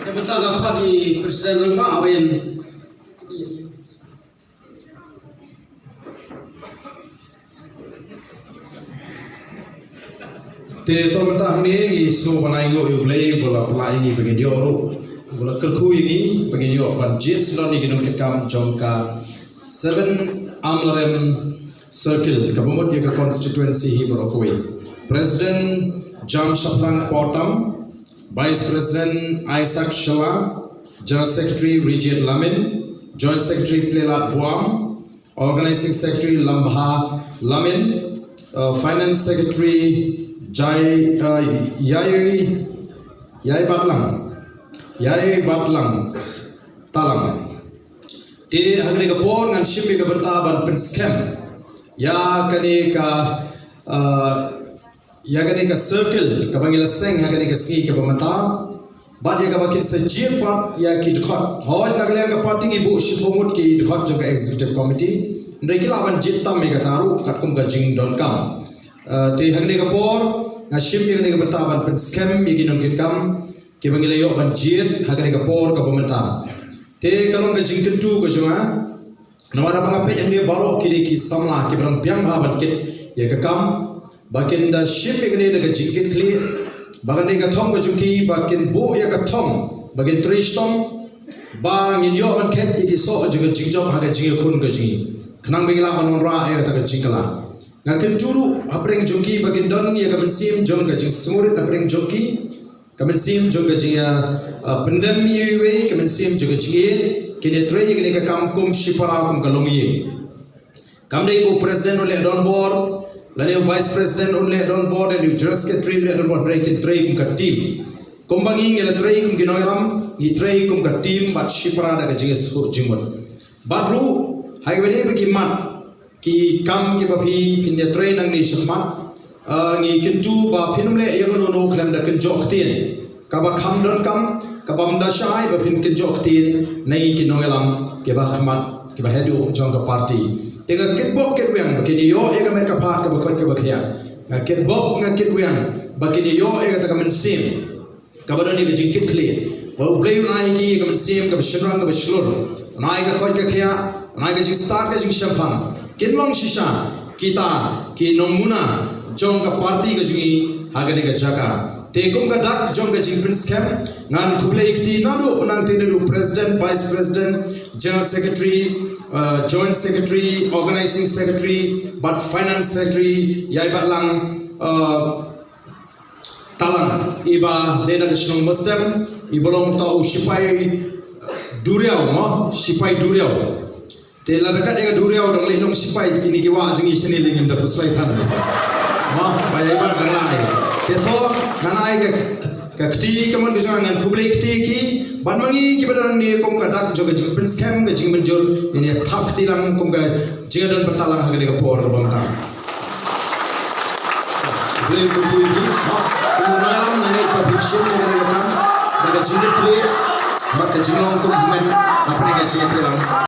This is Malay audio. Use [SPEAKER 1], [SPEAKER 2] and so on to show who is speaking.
[SPEAKER 1] Kita dapat di Presiden Lembang awin.
[SPEAKER 2] Te to mentah ni snow panai go yu play bola pelai ni bagi dia ro bola kerku ini bagi dia ban jis lo ni ginung kekam jongka 7 Amlarem Circle kabumut ya constituency hi borokoi President Jam Shaplang Potam, Vice President Isaac Shawa, General Secretary Rigid Lamin, Joint Secretary Plelat Buam, Organizing Secretary Lambha Lamin, Finance Secretary Yai Batlang Talang. Di hari kapor ngan shimbi ka bentaban pen scam. Ya kani ka circle ka bangila seng ha kani ka ski ka bamata. Bad ya ka bakin sejir pat ya ki dkhot. Hoi nagle ka party ibu shipomut ki dkhot jo ka executive committee. Ndai kila ban jitam me ka taru katkum ka jing don kam. Di hari kapor Nashim yang ni kebentaan pen scam yang kita kam kita panggil yo ban jit hakan ka por ka pemerintah te kalon ka jingken tu ko junga nawara banga pe yang dia baro kiri ki samla ki brang piang ha ban kit ya ka kam bakin da ship yang ni da ka jingken clear bagan ni ka thom ko jungki bakin bo ya ka thom bakin tristom bang in yo ban ket ki so juga jingjom ha ka jing khun ka jing khnang bengila ban ra ya ta ka jingkala ngakin juru apreng jongki bakin don ya kamen sim jong ka jing smurit apreng jongki kamen sim jong ka jing pendem yewe kamen sim jong ka jing kini tre kini ka kam kum shipara kum kalong ye kamdei ko president ole don board lani vice president ole don board and general secretary ole don board break tre kum ka team kombangi ngela tre kum ginoram ni tre kum ka team bat shipara da ka jing jingmot badru highway be kimat ki kam ki bapi pinnya train ang ni shmat ngi kintu ba pinumle yelo no klam da kin jok tin ka ba kham don kam ka bam da shai ba pin kin jok tin nei ki noelam ki ba khmat ki ba hedu jong ka party tega kit bok kit wiang ba ki yo e ka me ka phat ka ba ko ka ba khia kit bok nga kit wiang ba ki yo e ka ta ka men sim ka ba do ni ka jing kit clear ba blay nai ki ka men sim ka ba shrang ka ba shlur nai ka ko ka khia nai ka jing start ka jing shampang kinlong shisha kita ki nomuna jong ka party ka jungi hagane ka jaka te kum ka dak jong ka jing prince camp ngan khuble ikti nadu nang te du president vice president general secretary joint secretary organizing secretary but finance secretary yai batlang talang iba dena ka shnong mustem ibolong ta sipai duriau mo sipai duriau Tela dekat dengan duriau dong lelong sipai ini kiwa jungi sini lingim dah pusai kan. Wah, bayar bar ganai. Teto ganai ke kti kaman kejangan kublai kti ki banmangi ki badan ni kom kadak joga jing prince camp ke jing menjol ini thap tilang kom ga jinga dan bertalang harga ke por bangta. Beli buku ini, kemudian naik publication dengan kam, dengan jinga kli, maka jingong kom men apa ni ke jinga tilang.